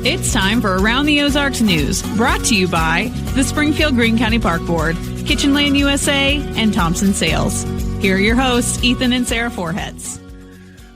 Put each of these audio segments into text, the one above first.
It's time for Around the Ozarks News, brought to you by the Springfield Greene County Park Board, Kitchen Land USA, and Thompson Sales. Here are your hosts, Ethan and Sarah Forhetz.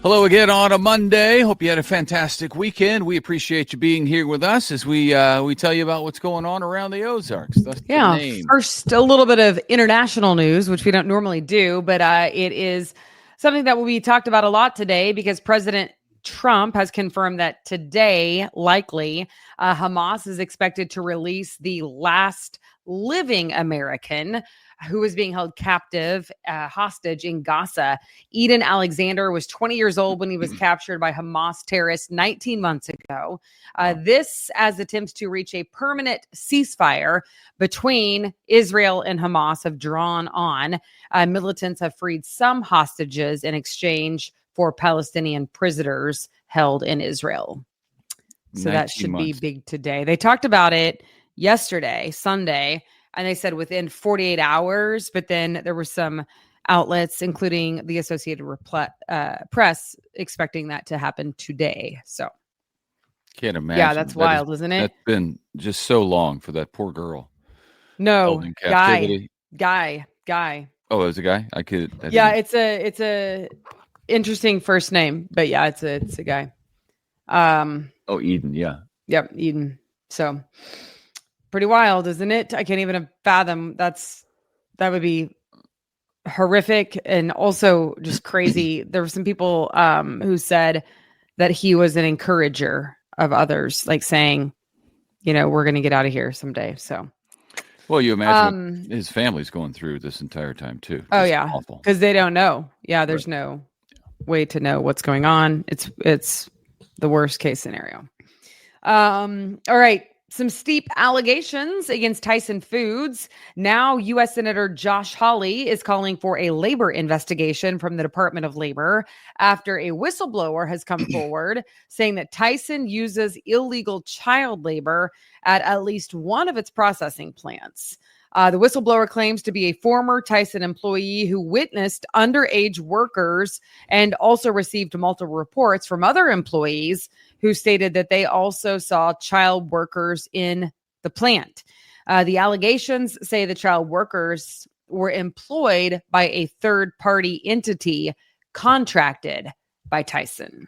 Hello again on a Monday. Hope you had a fantastic weekend. We appreciate you being here with us as we tell you about what's going on around the Ozarks. That's the name. First, a little bit of international news, which we don't normally do, but it is something that will be talked about a lot today because President Trump has confirmed that today, likely, Hamas is expected to release the last living American who was being held captive, hostage in Gaza. Eden Alexander was 20 years old when he was captured by Hamas terrorists 19 months ago. This as attempts to reach a permanent ceasefire between Israel and Hamas have drawn on. Militants have freed some hostages in exchange for Palestinian prisoners held in Israel. So that should be big today. They talked about it yesterday, Sunday, and they said within 48 hours, but then there were some outlets, including the Associated Press, expecting that to happen today. So can't imagine. Yeah, that's wild, isn't it? That's been just so long for that poor girl. No, guy. Oh, it was a guy? It's a interesting first name, but yeah, it's a guy. Eden, yeah. Yep, Eden. So pretty wild, isn't it? I can't even fathom that would be horrific and also just crazy. There were some people who said that he was an encourager of others, like saying, we're going to get out of here someday. So, well, you imagine what his family's going through this entire time too. Oh yeah, because they don't know. Yeah, there's no way to know what's going on. It's the worst case scenario. All right. Some steep allegations against Tyson Foods. Now, U.S. Senator Josh Hawley is calling for a labor investigation from the Department of Labor after a whistleblower has come forward saying that Tyson uses illegal child labor at least one of its processing plants. The whistleblower claims to be a former Tyson employee who witnessed underage workers and also received multiple reports from other employees who stated that they also saw child workers in the plant. The allegations say the child workers were employed by a third-party entity contracted by Tyson.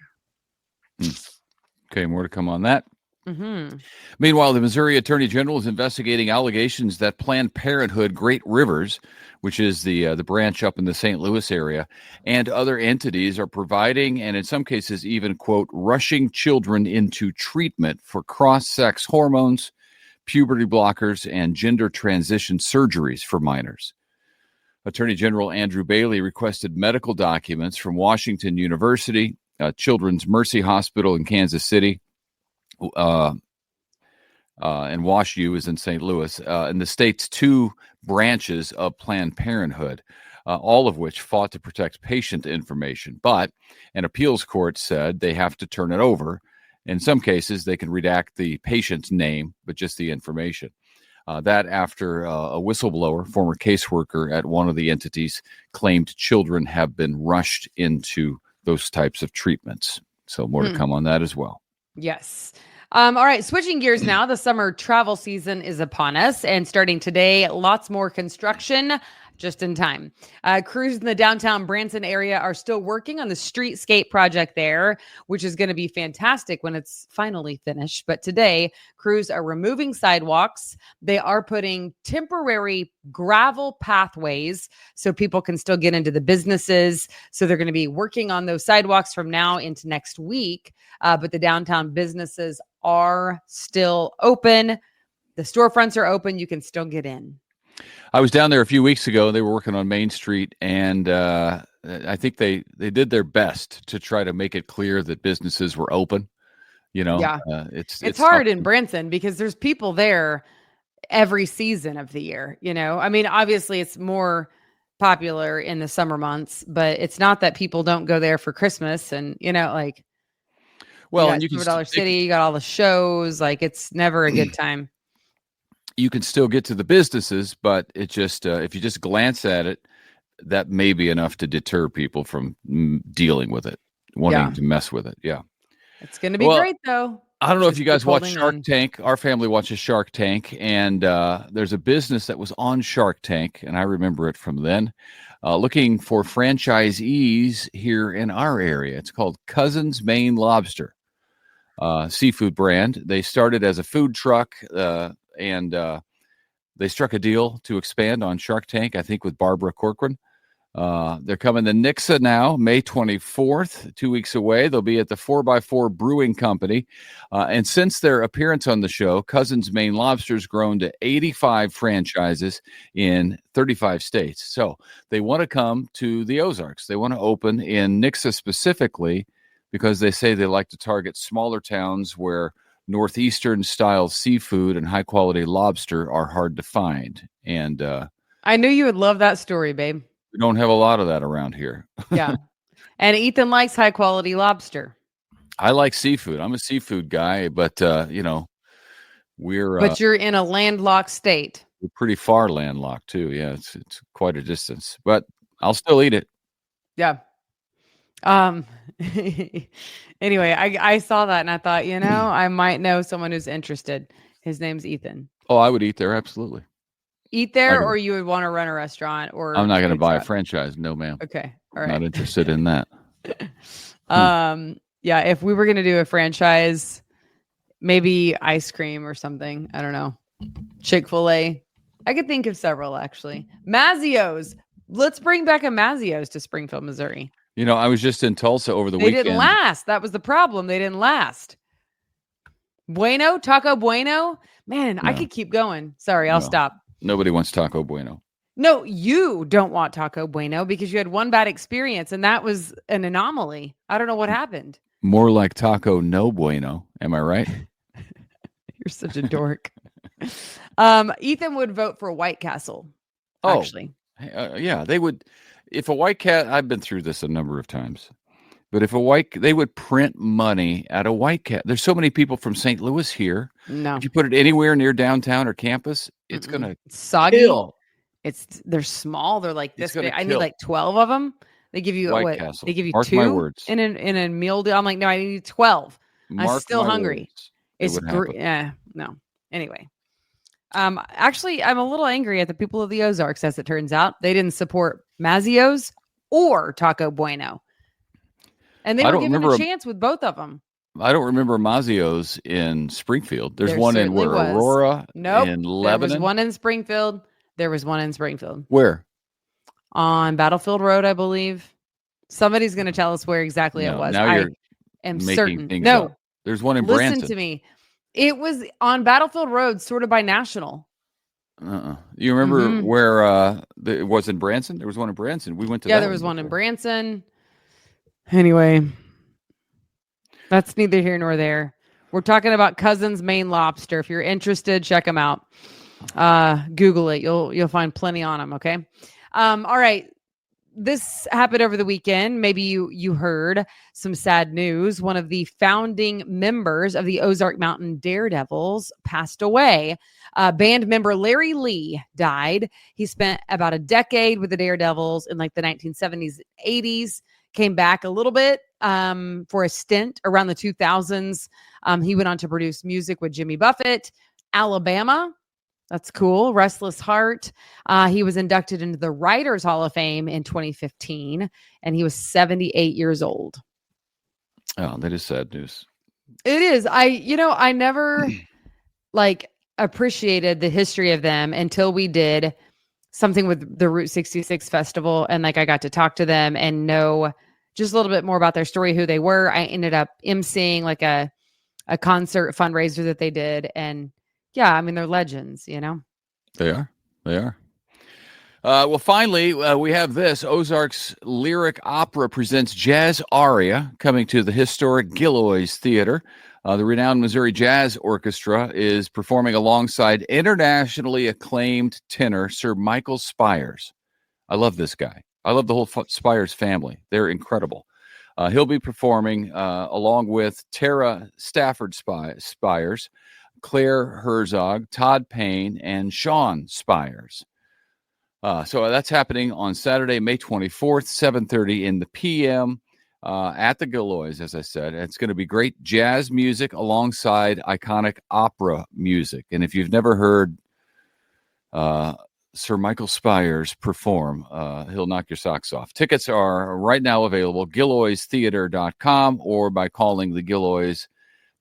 Okay, more to come on that. Mm-hmm. Meanwhile, the Missouri Attorney General is investigating allegations that Planned Parenthood Great Rivers, which is the branch up in the St. Louis area, and other entities are providing, and in some cases even, quote, rushing children into treatment for cross-sex hormones, puberty blockers, and gender transition surgeries for minors. Attorney General Andrew Bailey requested medical documents from Washington University, Children's Mercy Hospital in Kansas City, and WashU is in St. Louis, and the state's two branches of Planned Parenthood, all of which fought to protect patient information. But an appeals court said they have to turn it over. In some cases, they can redact the patient's name, but just the information. That after a whistleblower, former caseworker at one of the entities, claimed children have been rushed into those types of treatments. So more to come on that as well. Yes. All right. Switching gears now. The summer travel season is upon us, and starting today, lots more construction just in time. Crews in the downtown Branson area are still working on the streetscape project there, which is going to be fantastic when it's finally finished. But today, crews are removing sidewalks. They are putting temporary gravel pathways so people can still get into the businesses. So they're going to be working on those sidewalks from now into next week. But the downtown businesses are still open. The storefronts are open. You can still get in. I was down there a few weeks ago. They were working on Main Street, and I think they did their best to try to make it clear that businesses were open. Yeah. It's hard tough. in Branson because there's people there every season of the year. I mean, obviously it's more popular in the summer months, but it's not that people don't go there for Christmas and, well, and you can Dollar City, you got all the shows, it's never a good time. You can still get to the businesses, but it just if you just glance at it, that may be enough to deter people from dealing with it, wanting to mess with it. Yeah. It's going to be great, though. I don't know if you guys watch holding Shark on. Tank. Our family watches Shark Tank, and there's a business that was on Shark Tank, and I remember it from then, looking for franchisees here in our area. It's called Cousins Maine Lobster, seafood brand. They started as a food truck, and they struck a deal to expand on Shark Tank, I think, with Barbara Corcoran. They're coming to Nixa now, May 24th, 2 weeks away. They'll be at the 4x4 Brewing Company. And since their appearance on the show, Cousins Maine Lobster's grown to 85 franchises in 35 states. So they want to come to the Ozarks. They want to open in Nixa specifically because they say they like to target smaller towns where Northeastern style seafood and high quality lobster are hard to find. And I knew you would love that story, babe. we don't have a lot of that around here. Yeah. And Ethan likes high quality lobster. I like seafood. I'm a seafood guy, but we're But you're in a landlocked state. we're pretty far landlocked too. Yeah, it's quite a distance, but I'll still eat it. Yeah. Anyway, I saw that and I thought, I might know someone who's interested. His name's Ethan. Oh, I would eat there, absolutely. Eat there, or you would want to run a restaurant, or I'm not going to buy a franchise. No, ma'am. Okay. All I'm right. not interested in that. Yeah, if we were going to do a franchise, maybe ice cream or something. I don't know. Chick-fil-A. I could think of several, actually. Mazio's. Let's bring back a Mazio's to Springfield, Missouri. I was just in Tulsa over the They weekend. didn't last. That was the problem. They didn't last. Bueno, Taco Bueno. Man, I could keep going. Sorry, I'll stop. Nobody wants Taco Bueno. No, you don't want Taco Bueno because you had one bad experience, and that was an anomaly. I don't know what happened. More like Taco No Bueno. Am I right? You're such a dork. Ethan would vote for White Castle. Actually, yeah, they would. If a White Cat, I've been through this a number of times, but if they would print money at a White Cat. There's so many people from St. Louis here. No, if you put it anywhere near downtown or campus, it's gonna soggy. kill. They're small. They're like this big. I need kill. like 12 of them. They give you White Castle. They give you Mark 2 my words. in a meal deal. I'm like, no, I need 12. I'm still hungry. Words. It's great. Yeah, no. Anyway, actually, I'm a little angry at the people of the Ozarks. As it turns out, they didn't support Mazio's or Taco Bueno, and they were given a chance with both of them. I don't remember Mazio's in Springfield. There's There one in certainly was. Aurora. Nope. In Lebanon. There was one in Springfield. Where? On Battlefield Road, I believe. Somebody's going to tell us where exactly it was. Now you're am making certain. things No, up. There's one in listen Branson. to me. It was on Battlefield Road, sort of by National. You remember where it was in Branson? There was one in Branson. We went to. Yeah, there was one in Branson. Anyway, that's neither here nor there. We're talking about Cousins Maine Lobster. If you're interested, check them out. Google it. You'll find plenty on them. Okay. All right. This happened over the weekend. Maybe you heard some sad news. One of the founding members of the Ozark Mountain Daredevils passed away. Band member Larry Lee died. He spent about a decade with the Daredevils in like the 1970s, 80s. Came back a little bit for a stint around the 2000s. He went on to produce music with Jimmy Buffett, Alabama. That's cool. Restless Heart. He was inducted into the Writers Hall of Fame in 2015, and he was 78 years old. Oh, that is sad news. It is. I never appreciated the history of them until we did something with the Route 66 Festival, and I got to talk to them and know just a little bit more about their story, who they were. I ended up emceeing a concert fundraiser that they did, and yeah, I mean, they're legends, They are. Well, finally, we have this. Ozarks Lyric Opera presents Jazz Aria coming to the historic Gilloy's Theater. The renowned Missouri Jazz Orchestra is performing alongside internationally acclaimed tenor Sir Michael Spires. I love this guy. I love the whole Spires family. They're incredible. He'll be performing along with Tara Stafford Spires, Claire Herzog, Todd Payne, and Sean Spires. So that's happening on Saturday, May 24th, 7:30 in the p.m. at the Gilloys, as I said. It's going to be great jazz music alongside iconic opera music. And if you've never heard Sir Michael Spires perform, he'll knock your socks off. Tickets are right now available, GilloysTheater.com, or by calling the Gilloys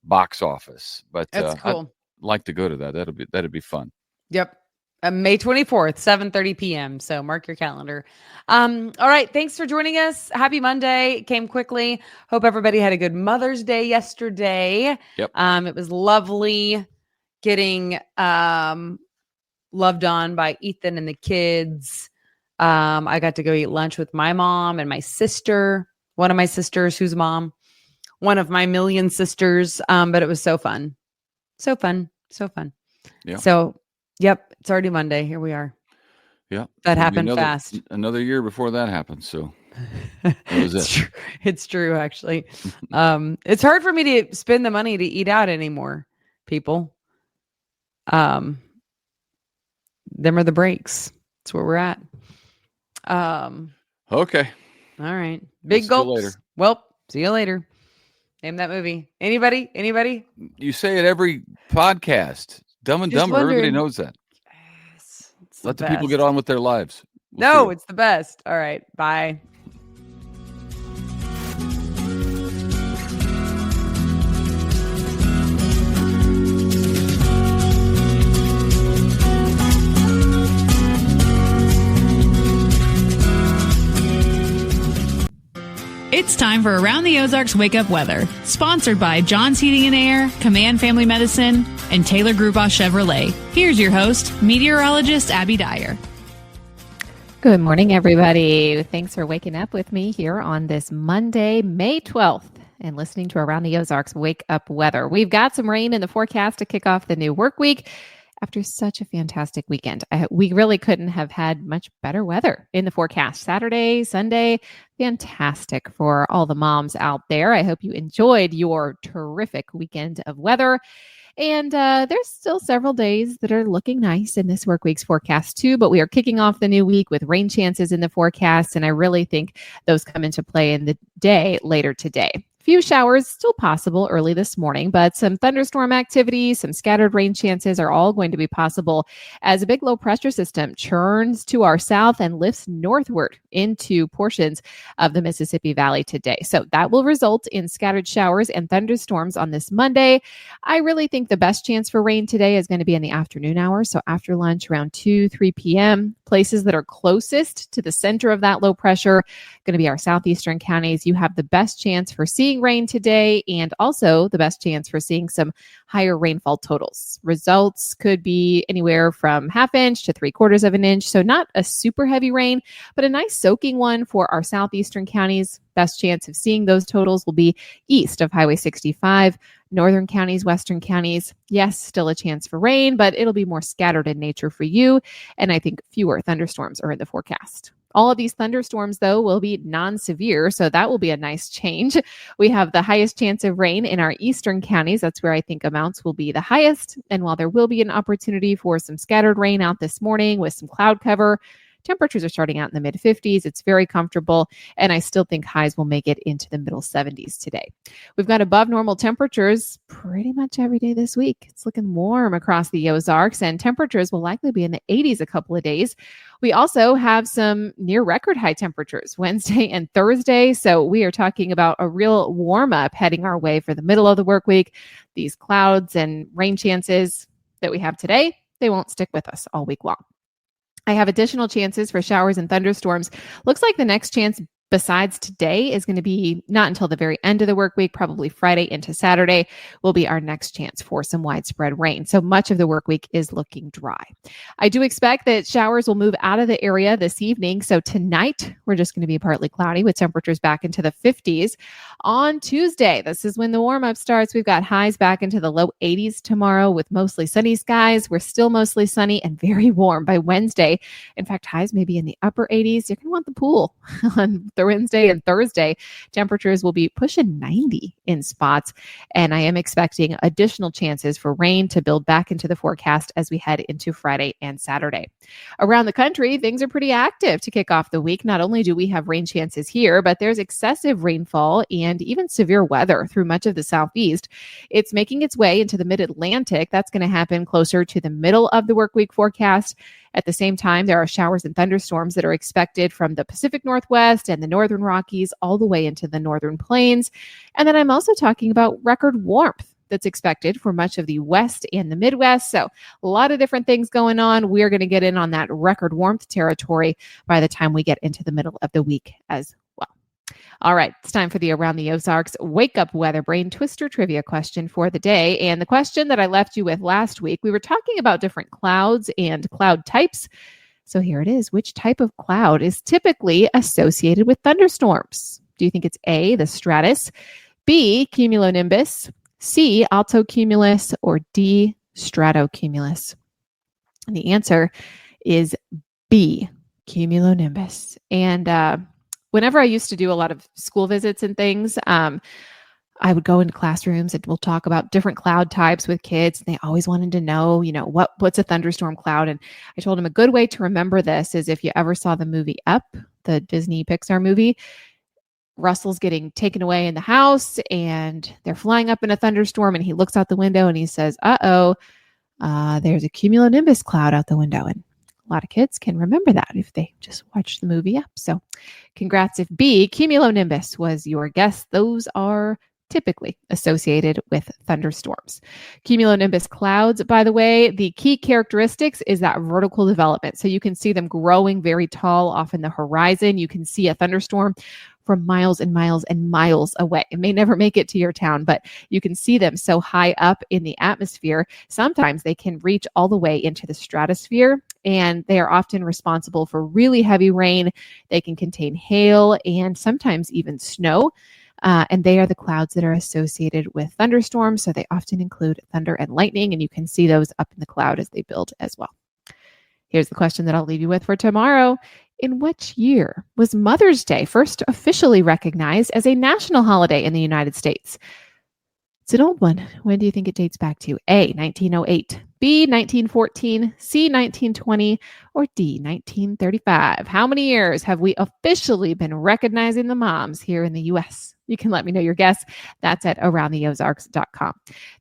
box office. But That's cool. I'd like to go to that. That'd be fun. Yep. May 24th, 7:30 p.m. So mark your calendar. All right. Thanks for joining us. Happy Monday. It came quickly. Hope everybody had a good Mother's Day yesterday. Yep. It was lovely getting loved on by Ethan and the kids. I got to go eat lunch with my mom and my sister, one of my sisters whose mom, one of my million sisters. But it was so fun. So fun. Yeah. So, yep, it's already Monday. Here we are. Yeah. That happened fast. Another year before that happened. So that was it. It's true, actually. It's hard for me to spend the money to eat out anymore, people. Them are the breaks. That's where we're at. Okay. All right. Big gulps. Later. Well, see you later. Name that movie. Anybody? You say it every podcast. Dumb and Dumber. Everybody knows that. Yes, Let the people get on with their lives. It's the best. All right. Bye. It's time for Around the Ozarks Wake Up Weather, sponsored by John's Heating and Air, Command Family Medicine, and Taylor Grubaugh Chevrolet. Here's your host, meteorologist Abby Dyer. Good morning, everybody. Thanks for waking up with me here on this Monday, May 12th, and listening to Around the Ozarks Wake Up Weather. We've got some rain in the forecast to kick off the new work week. After such a fantastic weekend, we really couldn't have had much better weather in the forecast. Saturday, Sunday, fantastic for all the moms out there. I hope you enjoyed your terrific weekend of weather. And there's still several days that are looking nice in this work week's forecast too, but we are kicking off the new week with rain chances in the forecast, and I really think those come into play in the day later today. Few showers still possible early this morning, but some thunderstorm activity, some scattered rain chances are all going to be possible as a big low pressure system churns to our south and lifts northward into portions of the Mississippi Valley today. So that will result in scattered showers and thunderstorms on this Monday. I really think the best chance for rain today is going to be in the afternoon hours. So after lunch around 2-3 p.m. Places that are closest to the center of that low pressure going to be our southeastern counties. You have the best chance for seeing rain today, and also the best chance for seeing some higher rainfall totals. Results could be anywhere from 1/2 inch to 3/4 of an inch. So not a super heavy rain, but a nice soaking one for our southeastern counties. Best chance of seeing those totals will be east of Highway 65. Northern counties, western counties, yes, still a chance for rain, but it'll be more scattered in nature for you. And I think fewer thunderstorms are in the forecast. All of these thunderstorms, though, will be non-severe, so that will be a nice change. We have the highest chance of rain in our eastern counties. That's where I think amounts will be the highest. And while there will be an opportunity for some scattered rain out this morning with some cloud cover, temperatures are starting out in the mid-50s. It's very comfortable, and I still think highs will make it into the middle 70s today. We've got above normal temperatures pretty much every day this week. It's looking warm across the Ozarks, and temperatures will likely be in the 80s a couple of days. We also have some near record high temperatures Wednesday and Thursday, so we are talking about a real warm-up heading our way for the middle of the work week. These clouds and rain chances that we have today, they won't stick with us all week long. I have additional chances for showers and thunderstorms. Looks like the next chance besides today is going to be not until the very end of the work week, probably Friday into Saturday will be our next chance for some widespread rain. So much of the work week is looking dry. I do expect that showers will move out of the area this evening. So tonight, we're just going to be partly cloudy with temperatures back into the 50s. On Tuesday, this is when the warm up starts. We've got highs back into the low 80s tomorrow with mostly sunny skies. We're still mostly sunny and very warm by Wednesday. In fact, highs may be in the upper 80s. You're going to want the pool on Wednesday and Thursday, temperatures will be pushing 90 in spots. And I am expecting additional chances for rain to build back into the forecast as we head into Friday and Saturday. Around the country, things are pretty active to kick off the week. Not only do we have rain chances here, but there's excessive rainfall and even severe weather through much of the southeast. It's making its way into the mid-Atlantic. That's going to happen closer to the middle of the work week forecast. At the same time, there are showers and thunderstorms that are expected from the Pacific Northwest and the Northern Rockies all the way into the Northern Plains. And then I'm also talking about record warmth that's expected for much of the West and the Midwest. So a lot of different things going on. We're going to get in on that record warmth territory by the time we get into the middle of the week as well. All right, it's time for the Around the Ozarks Wake Up Weather Brain Twister trivia question for the day. And the question that I left you with last week, we were talking about different clouds and cloud types. So here it is. Which type of cloud is typically associated with thunderstorms? Do you think it's A, the stratus, B, cumulonimbus, C, altocumulus, or D, stratocumulus? And the answer is B, cumulonimbus. And whenever I used to do a lot of school visits and things, I would go into classrooms and we'll talk about different cloud types with kids. They always wanted to know, what's a thunderstorm cloud? And I told them a good way to remember this is if you ever saw the movie Up, the Disney Pixar movie, Russell's getting taken away in the house and they're flying up in a thunderstorm and he looks out the window and he says, there's a cumulonimbus cloud out the window. And a lot of kids can remember that if they just watch the movie Up. So congrats if B, cumulonimbus was your guess. Those are typically associated with thunderstorms. Cumulonimbus clouds, by the way, the key characteristics is that vertical development. So you can see them growing very tall off in the horizon. You can see a thunderstorm from miles and miles and miles away. It may never make it to your town, but you can see them so high up in the atmosphere. Sometimes they can reach all the way into the stratosphere, and they are often responsible for really heavy rain. They can contain hail and sometimes even snow. And they are the clouds that are associated with thunderstorms. So they often include thunder and lightning, and you can see those up in the cloud as they build as well. Here's the question that I'll leave you with for tomorrow. In which year was Mother's Day first officially recognized as a national holiday in the United States? It's an old one. When do you think it dates back to? A, 1908, B, 1914, C, 1920, or D, 1935? How many years have we officially been recognizing the moms here in the U.S.? You can let me know your guess. That's at aroundtheozarks.com.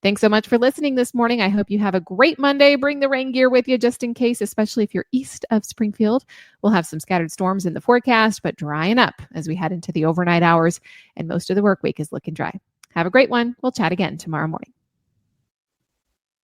Thanks so much for listening this morning. I hope you have a great Monday. Bring the rain gear with you just in case, especially if you're east of Springfield. We'll have some scattered storms in the forecast, but drying up as we head into the overnight hours, and most of the work week is looking dry. Have a great one. We'll chat again tomorrow morning.